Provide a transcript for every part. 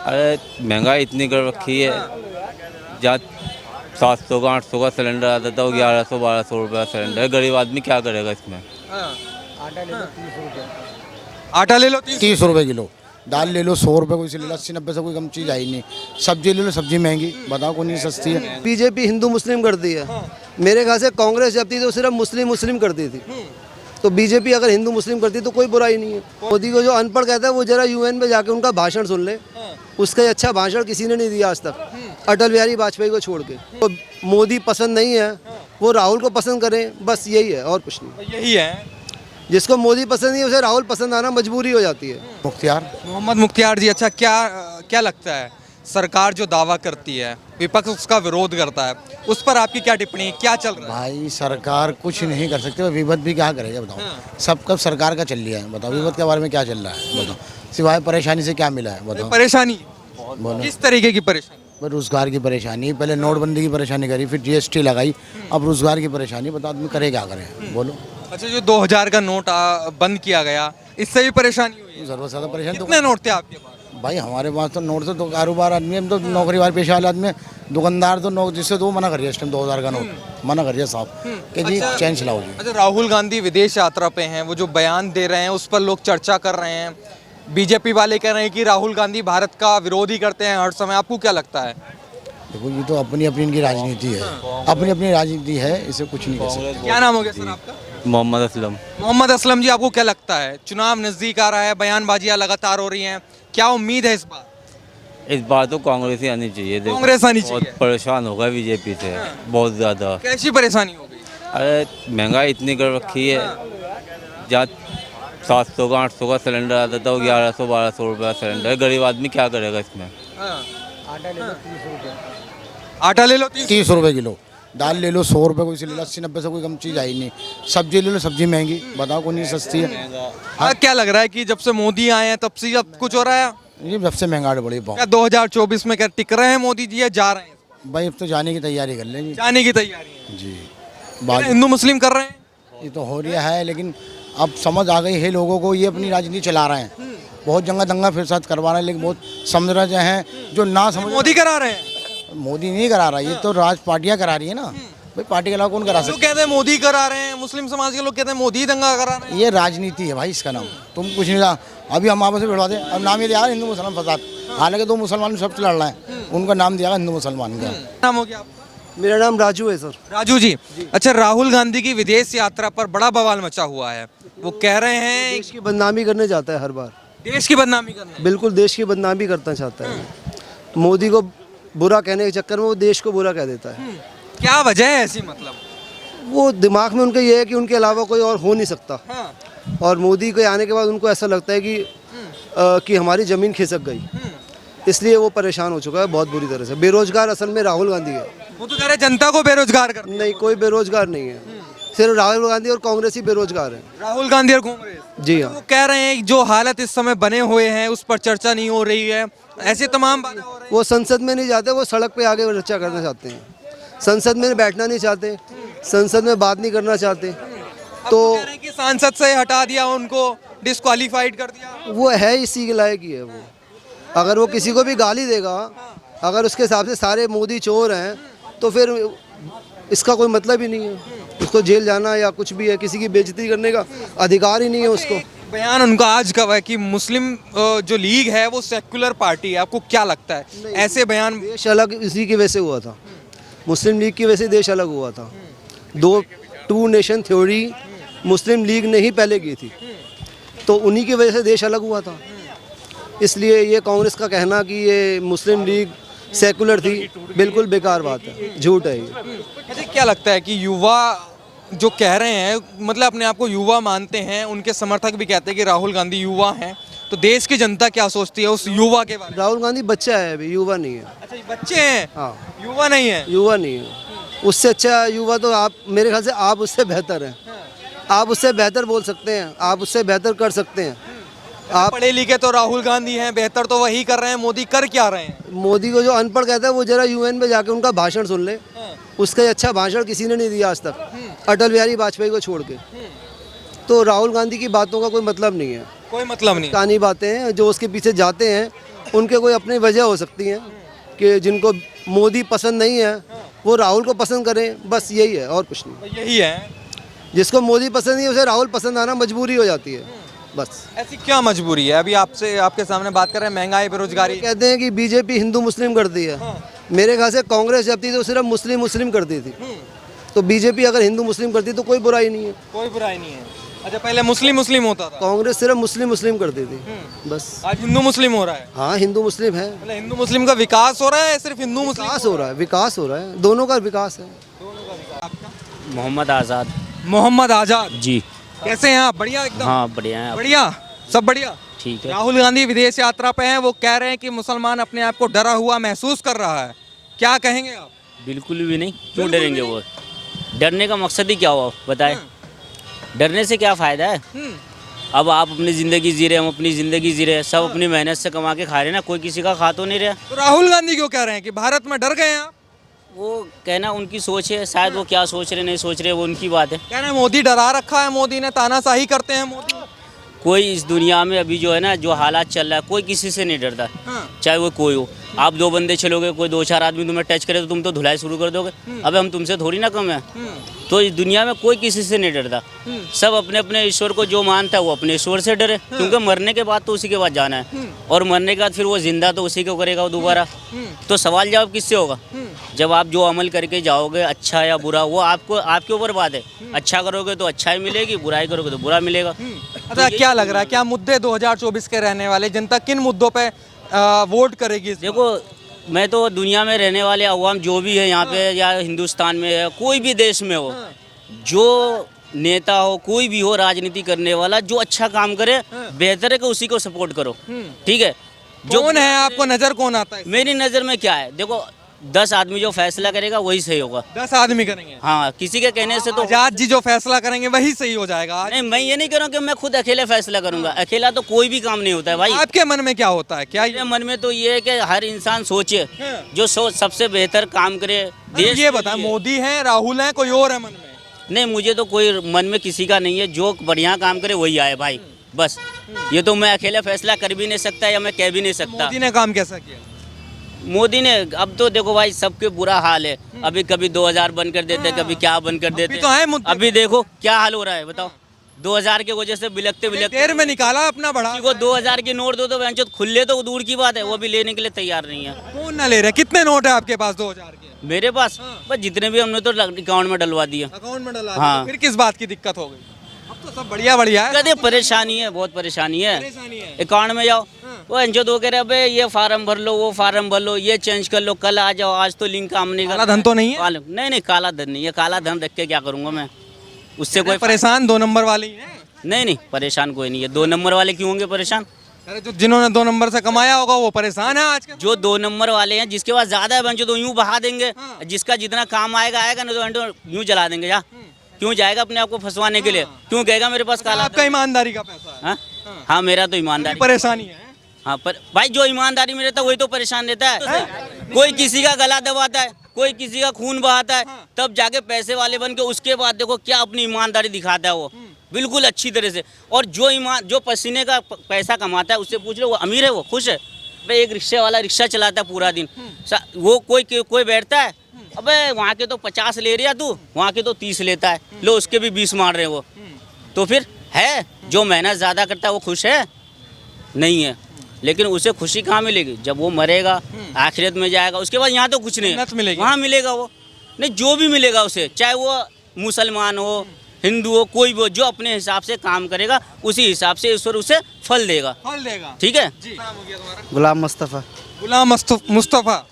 अरे महंगाई इतनी कर रखी है। जहाँ 700 का 800 का सिलेंडर आता था वो 1100 1200 रुपये सिलेंडर। गरीब आदमी क्या करेगा इसमें। आटा ले लो 30 रुपए किलो, दाल ले लो 100 रुपए, कोई से ले लो 80 90 से कोई कम चीज़ आई नहीं। सब्जी ले लो, सब्जी महंगी, बताओ कौन सी सस्ती है। बीजेपी हिंदू मुस्लिम करती है। मेरे ख्याल से कांग्रेस जब थी तो सिर्फ मुस्लिम मुस्लिम करती थी। तो बीजेपी अगर हिंदू मुस्लिम करती तो कोई बुराई नहीं है। मोदी को जो अनपढ़ कहता है वो जरा यूएन में जाके उनका भाषण सुन ले। उसका अच्छा भाषण किसी ने नहीं दिया आज तक, अटल बिहारी वाजपेयी को छोड़ के। तो मोदी पसंद नहीं है, वो राहुल को पसंद करें, बस यही है और कुछ नहीं। यही है। जिसको मोदी पसंद नहीं है उसे राहुल पसंद आना मजबूरी हो जाती है। मुख्तियार मोहम्मद मुख्तियार जी, अच्छा क्या लगता है, सरकार जो दावा करती है विपक्ष उसका विरोध करता है, उस पर आपकी क्या टिप्पणी, क्या चल रहा है? भाई सरकार कुछ नहीं कर सकते, विपद भी क्या करेगा बताओ। सब कब सरकार का चल लिया है, बताओ विपद के बारे में क्या चल रहा है बताओ। सिवाय परेशानी से क्या मिला है बताओ। परेशानी बोलो। किस तरीके की परेशानी? रोजगार की परेशानी, पहले नोटबंदी की परेशानी करी, फिर जीएसटी लगाई, अब रोजगार की परेशानी, बताओ आदमी करे क्या करे बोलो। अच्छा, जो 2000 का नोट बंद किया गया, इससे भी परेशानी हुई है? सबसे ज्यादा परेशान तो कितने नोट थे आपके पास? भाई हमारे पास तो नोट से तो कारोबार आदमी, हम तो नौकरी वाले पेशा वाले आदमी, दुकानदार तो जिससे तो मना करिए इस टाइम 2000 का नोट मना करिए साहब कि जी चैन चलाओ जी। अच्छा, राहुल गांधी विदेश यात्रा पे हैं, वो जो बयान दे रहे हैं उस पर लोग चर्चा कर रहे हैं। बीजेपी वाले कह रहे हैं कि राहुल गांधी भारत का विरोध ही करते हैं हर समय, आपको क्या लगता है? देखो ये तो अपनी अपनी इनकी राजनीति है, अपनी अपनी राजनीति है, इसे कुछ नहीं कर सकते। क्या नाम हो गया सर आपका? मोहम्मद असलम। मोहम्मद असलम जी, आपको क्या लगता है, चुनाव नजदीक आ रहा है, बयानबाजियां लगातार हो रही हैं, क्या उम्मीद है इस बार? इस बार तो कांग्रेस ही आनी चाहिए। देखो, कांग्रेस आनी बहुत चाहिए। परेशान होगा बीजेपी से बहुत ज़्यादा। कैसी परेशानी हो गई? अरे महंगाई इतनी कर रखी है। जहाँ 700 का 800 का सिलेंडर आता था वो 1100 1200 रुपये सिलेंडर। गरीब आदमी क्या करेगा इसमें। आटा ले लो 30 रुपए किलो, दाल ले लो 100 रुपए, कोई से ले लो 80 90 से कोई कम चीज़ आई नहीं। सब्जी ले लो, सब्जी महंगी, बताओ कौन सी सस्ती है। क्या लग रहा है कि जब से मोदी आए हैं तब से अब कुछ हो रहा है? ये सबसे महंगाई बढ़ी बहुत। क्या 2024 में क्या टिक रहे हैं मोदी जी या जा रहे हैं? भाई अब तो जाने की तैयारी कर लेंगे जाने की तैयारी है। जी। हिंदू मुस्लिम कर रहे हैं? ये तो हो रहा है, लेकिन अब समझ आ गई है लोगों को, ये अपनी राजनीति चला रहे हैं। बहुत जगह दंगा फिसाद करवा रहे हैं, लेकिन बहुत समझ रहे हैं जो ना समझ। मोदी करा रहे हैं? मोदी नहीं करा रहा, ये तो राज पार्टियां करा रही है ना भाई, पार्टी के अलावा कौन करा लोग सकता कहते हैं मोदी करा रहे हैं, मुस्लिम समाज के लोग कहते हैं मोदी दंगा करा रहे है। ये राजनीति है भाई, इसका नाम तुम कुछ नहीं रहा। अभी हम आपस में भिड़वा दें, अब नाम ये दिया हिंदू मुसलमान फसाद, हालांकि दो मुसलमान सब लड़ रहे हैं, उनका नाम दिया हिंदू मुसलमान का। नाम हो गया आपका? मेरा नाम राजू है सर। राजू जी, अच्छा, राहुल गांधी की विदेश यात्रा पर बड़ा बवाल मचा हुआ है। वो कह रहे हैं देश की बदनामी करने जाता है हर बार, देश की बदनामी करना। बिल्कुल देश की बदनामी करना चाहता है। मोदी को बुरा कहने के चक्कर में वो देश को बुरा कह देता है। क्या वजह है ऐसी, मतलब? वो दिमाग में उनके ये है कि उनके अलावा कोई और हो नहीं सकता। और मोदी के आने के बाद उनको ऐसा लगता है कि हमारी ज़मीन खिसक गई, इसलिए वो परेशान हो चुका है बहुत बुरी तरह से। बेरोजगार असल में राहुल गांधी है। वो तो कह रहे जनता को बेरोजगार कर। नहीं, कोई बेरोजगार नहीं है, सिर्फ राहुल गांधी और कांग्रेस ही बेरोजगार है। राहुल गांधी और कांग्रेस, जी वो हाँ। कह रहे हैं कि जो हालत इस समय बने हुए हैं उस पर चर्चा नहीं हो रही है, ऐसे तमाम बातें हो रही वो संसद में नहीं जाते, वो सड़क पे आके चर्चा करना चाहते हैं। संसद में बैठना नहीं चाहते, संसद में बात नहीं करना चाहते। हैं। तो कह रहे हैं कि सांसद से हटा दिया, उनको डिस्क्वालीफाइड कर दिया। वो है इसी के लायक ही है वो। अगर वो किसी को भी गाली देगा, अगर उसके हिसाब से सारे मोदी चोर हैं, तो फिर इसका कोई मतलब ही नहीं है। उसको जेल जाना या कुछ भी है, किसी की बेइज्जती करने का अधिकार ही नहीं है उसको। बयान उनका आज का है कि मुस्लिम जो लीग है वो सेक्युलर पार्टी है, आपको क्या लगता है ऐसे बयान? देश अलग इसी की वजह से हुआ था, मुस्लिम लीग की वजह से देश अलग हुआ था। Two nation theory Muslim League ने ही पहले की थी, तो उन्हीं की वजह से देश अलग हुआ था। इसलिए ये कांग्रेस का कहना कि ये मुस्लिम लीग सेकुलर थी, बिल्कुल बेकार बात है, झूठ है ये। अच्छा, क्या लगता है कि युवा जो कह रहे हैं, मतलब अपने आप को युवा मानते हैं, उनके समर्थक भी कहते हैं कि राहुल गांधी युवा हैं, तो देश की जनता क्या सोचती है उस युवा के बारे में? राहुल गांधी बच्चा है, अभी युवा नहीं है। अच्छा, ये बच्चे हैं, हाँ, युवा नहीं है। युवा नहीं है। उससे अच्छा युवा तो आप, मेरे ख्याल से आप उससे बेहतर हैं। आप उससे बेहतर बोल सकते हैं, आप उससे बेहतर कर सकते हैं। आप पढ़े लिखे तो राहुल गांधी हैं, बेहतर तो वही कर रहे हैं, मोदी कर क्या रहे हैं? मोदी को जो अनपढ़ कहता है वो जरा यूएन में जाके उनका भाषण सुन ले। उसका अच्छा भाषण किसी ने नहीं दिया आज तक, अटल बिहारी वाजपेयी को छोड़ के। तो राहुल गांधी की बातों का कोई मतलब नहीं है, कोई मतलब नहीं। कानी बातें हैं। जो उसके पीछे जाते हैं उनके कोई अपनी वजह हो सकती है कि जिनको मोदी पसंद नहीं है वो राहुल को पसंद करें, बस यही है और कुछ नहीं। यही है। जिसको मोदी पसंद नहीं है उसे राहुल पसंद आना मजबूरी हो जाती है, बस। ऐसी क्या मजबूरी है? अभी आपसे आपके सामने बात कर रहे हैं, महंगाई, बेरोजगारी। कहते हैं कि बीजेपी हिंदू मुस्लिम कर दी है। मेरे ख्याल से कांग्रेस जब थी तो सिर्फ मुस्लिम मुस्लिम करती थी, तो बीजेपी अगर हिंदू मुस्लिम करती तो कोई बुराई नहीं है। कोई बुराई नहीं है। अच्छा, पहले मुस्लिम मुस्लिम होता था, कांग्रेस सिर्फ मुस्लिम मुस्लिम करती थी, बस। आज हिंदू मुस्लिम हो रहा है। हाँ, हिंदू मुस्लिम है। मतलब हिंदू मुस्लिम का विकास हो रहा है, सिर्फ हिंदू मुस्लिम? विकास हो रहा है, विकास हो रहा है, दोनों का विकास है। मोहम्मद आज़ाद। मोहम्मद आजाद जी। कैसे हैं आप? बढ़िया एकदम। हाँ बढ़िया है। बढ़िया, सब बढ़िया। ठीक है। राहुल गांधी विदेश यात्रा पे हैं, वो कह रहे हैं कि मुसलमान अपने आप को डरा हुआ महसूस कर रहा है, क्या कहेंगे आप? बिल्कुल भी नहीं, क्यों डरेंगे वो? डरने का मकसद ही क्या हुआ बताए? डरने से क्या फ़ायदा है? अब आप अपनी ज़िंदगी जी रहे हैं, हम अपनी ज़िंदगी जी रहे हैं, सब अपनी मेहनत से कमा के खा रहे हैं ना, कोई किसी का खा तो नहीं रहा। तो राहुल गांधी क्यों कह रहे हैं कि भारत में डर गए हैं आप? वो कहना उनकी सोच है, शायद वो क्या सोच रहे नहीं सोच रहे वो उनकी बात है। कह रहे हैं मोदी डरा रखा है, मोदी ने तानाशाही करते हैं मोदी। कोई इस दुनिया में अभी जो है ना, जो हालात चल रहा है, कोई किसी से नहीं डरता, चाहे वो कोई हो। आप दो बंदे चलोगे, कोई दो चार आदमी तुम्हें टच करे तो तुम तो धुलाई शुरू कर दोगे। अबे हम तुमसे थोड़ी ना कम है। तो इस दुनिया में कोई किसी से नहीं डरता, सब अपने अपने ईश्वर को जो मानता है वो अपने ईश्वर से डरे, क्योंकि मरने के बाद तो उसी के बाद जाना है, और मरने के बाद फिर वो जिंदा तो उसी को करेगा वो दोबारा। तो सवाल जवाब किससे होगा? जब आप जो अमल करके जाओगे, अच्छा या बुरा, वो आपको आपके ऊपर बात है। अच्छा करोगे तो अच्छाई मिलेगी, बुराई करोगे तो बुरा मिलेगा। अच्छा, क्या लग रहा है, क्या मुद्दे 2024 के रहने वाले, जनता किन मुद्दों पे वोट करेगी इस बार? देखो, मैं तो दुनिया में रहने वाले अवाम जो भी है यहाँ पे, या हिंदुस्तान में है, कोई भी देश में हो, जो नेता हो, कोई भी हो राजनीति करने वाला, जो अच्छा काम करे बेहतर है कि उसी को सपोर्ट करो। ठीक है, जो कौन है आपको नजर, कौन आता है? मेरी नज़र में क्या है, देखो 10 आदमी जो फैसला करेगा वही सही होगा। 10 आदमी करेंगे? हाँ, किसी के कहने से तो आजाद जी जो फैसला करेंगे वही सही हो जाएगा आज? नहीं, मैं ये नहीं कह रहा हूँ कि मैं खुद अकेले फैसला करूंगा। अकेला तो कोई भी काम नहीं होता है भाई। आपके मन में क्या होता है? क्या मेरे मन में तो ये है कि हर इंसान सोचे, जो सोच सबसे बेहतर काम करे देश ये के बता, लिए। मोदी है, राहुल है, कोई और है मन में? नहीं, मुझे तो कोई मन में किसी का नहीं है, जो बढ़िया काम करे वही आए भाई, बस। ये तो मैं अकेले फैसला कर भी नहीं सकता या मैं कह भी नहीं सकता। मोदी ने काम कैसा किया? मोदी ने, अब तो देखो भाई सबके बुरा हाल है, अभी कभी 2000 बंद कर देते, कभी क्या बंद कर देते। तो है मुद्दे। अभी देखो क्या हाल हो रहा है, बताओ। 2000 के वजह से बिलकते बिलकते देर में निकाला अपना बढ़ा। किसी को 2000 की नोट दो तो बेंचो खुले तो दूर की बात है, वो भी लेने के लिए तैयार नहीं है। कौन ना ले रहे? कितने नोट है आपके पास 2000 के? मेरे पास बस जितने भी हमने तो अकाउंट में डलवा दिया। अकाउंट में डला? हाँ। फिर किस बात की दिक्कत हो गई? अब तो सब बढ़िया बढ़िया है। कदे परेशानी है, बहुत परेशानी है। परेशानी है। अकाउंट में जाओ, वो एनजीओ दो कह रहे अबे ये फार्म भर लो, वो फार्म भर लो, ये चेंज कर लो, कल आ जाओ, आज तो लिंक काम नहीं कर। काला धन तो नहीं है? नहीं नहीं, काला धन नहीं है। काला धन रख के क्या करूंगा मैं? उससे कोई परेशान 2 नंबर वाले ही हैं। नहीं नहीं, परेशान कोई नहीं है। 2 नंबर वाले क्यों होंगे परेशान? अरे जो जिन्होंने 2 नंबर से कमाया होगा वो परेशान है आज के। जो 2 नंबर वाले हैं, जिसके पास ज्यादा है बंचो तो यूं बहा देंगे, जिसका जितना काम आएगा आएगा, नहीं तो यूं जला देंगे। जा क्यों जाएगा अपने आप को फंसवाने के लिए? क्यों कहेगा मेरे पास काला आपका ईमानदारी का पैसा है। हाँ हाँ, मेरा तो ईमानदारी। परेशानी है। हाँ, पर भाई जो ईमानदारी में रहता है वही तो परेशान रहता है। कोई किसी का गला दबाता है, कोई किसी का खून बहाता है, तब जाके पैसे वाले बन के उसके बाद देखो क्या अपनी ईमानदारी दिखाता है वो, बिल्कुल अच्छी तरह से। और जो पसीने का पैसा कमाता है उससे पूछ लो, वो अमीर है, वो खुश है? भाई एक रिक्शे वाला रिक्शा चलाता है पूरा दिन, वो कोई बैठता है? अबे वहाँ के तो 50 ले रहा तू, वहाँ के तो 30 लेता है, लो उसके भी 20 मार रहे हैं वो। तो फिर है जो मेहनत ज़्यादा करता है वो खुश है? नहीं है। लेकिन उसे खुशी कहाँ मिलेगी? जब वो मरेगा, आखिरत में जाएगा, उसके बाद यहाँ तो कुछ नहीं है, वहाँ मिलेगा वो। नहीं, जो भी मिलेगा उसे, चाहे वो मुसलमान हो, हिंदू हो, कोई भी हो, जो अपने हिसाब से काम करेगा उसी हिसाब से ईश्वर उसे फल देगा। ठीक है। गुलाम मुस्तफ़ा। गुलाम मुस्तफ़ा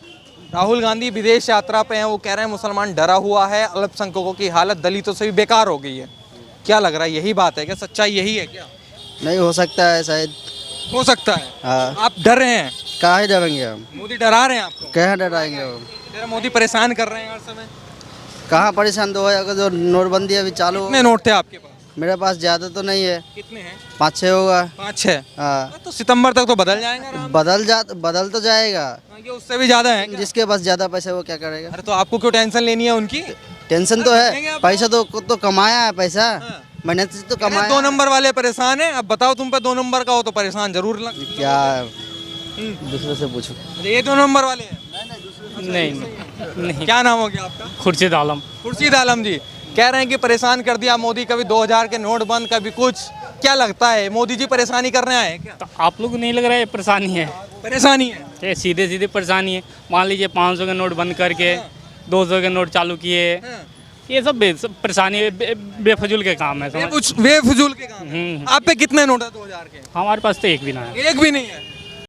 राहुल गांधी विदेश यात्रा पे हैं, वो कह रहे हैं मुसलमान डरा हुआ है, अल्पसंख्यकों की हालत दलितों से भी बेकार हो गई है। क्या लग रहा है, यही बात है क्या? सच्चाई यही है क्या? नहीं हो सकता है, शायद हो सकता है। हाँ। आप डर रहे हैं? काहे डरेंगे हम? मोदी डरा रहे हैं आपको? कहाँ डराएंगे हम? तेरा मोदी परेशान कर रहे हैं हर समय। कहाँ परेशान तो है, अगर जो नोटबंदी अभी चालू। कितने नोट थे आपके पास? मेरे पास ज़्यादा तो नहीं है। कितने हैं? 5-6 होगा। 5-6? हाँ। तो सितंबर तक तो बदल जाएगा आराम बदल तो जाएगा। से। ये उससे भी ज्यादा है क्या? जिसके पास ज़्यादा पैसा वो क्या करेगा? अरे तो आपको क्यों टेंशन लेनी है उनकी? टेंशन तो देंगे है, आप पैसा तो कमाया है, पैसा मेहनत से तो कमाया। 2 नंबर वाले परेशान है। अब बताओ, तुम पे 2 नंबर का हो तो परेशान जरूर लग। क्या दूसरे से पूछो। ये 2 नंबर वाले हैं। नहीं नहीं। क्या नाम हो गया आपका? खुर्शीद आलम। खुर्शीद आलम जी कह रहे हैं कि परेशान कर दिया मोदी, कभी 2000 के नोट बंद, कभी कुछ। क्या लगता है मोदी जी परेशानी करने आए हैं क्या? तो आप लोग को नहीं लग रहा है परेशानी है? परेशानी है। ये सीधे सीधे परेशानी है। मान लीजिए 500 के नोट बंद करके 200 के नोट चालू किए, ये सब सब परेशानी है, बेफजूल के काम है समझ। बेफजूल के काम है। आप पे कितने नोट है 2000 के? हमारे पास तो एक भी ना है। एक भी नहीं है।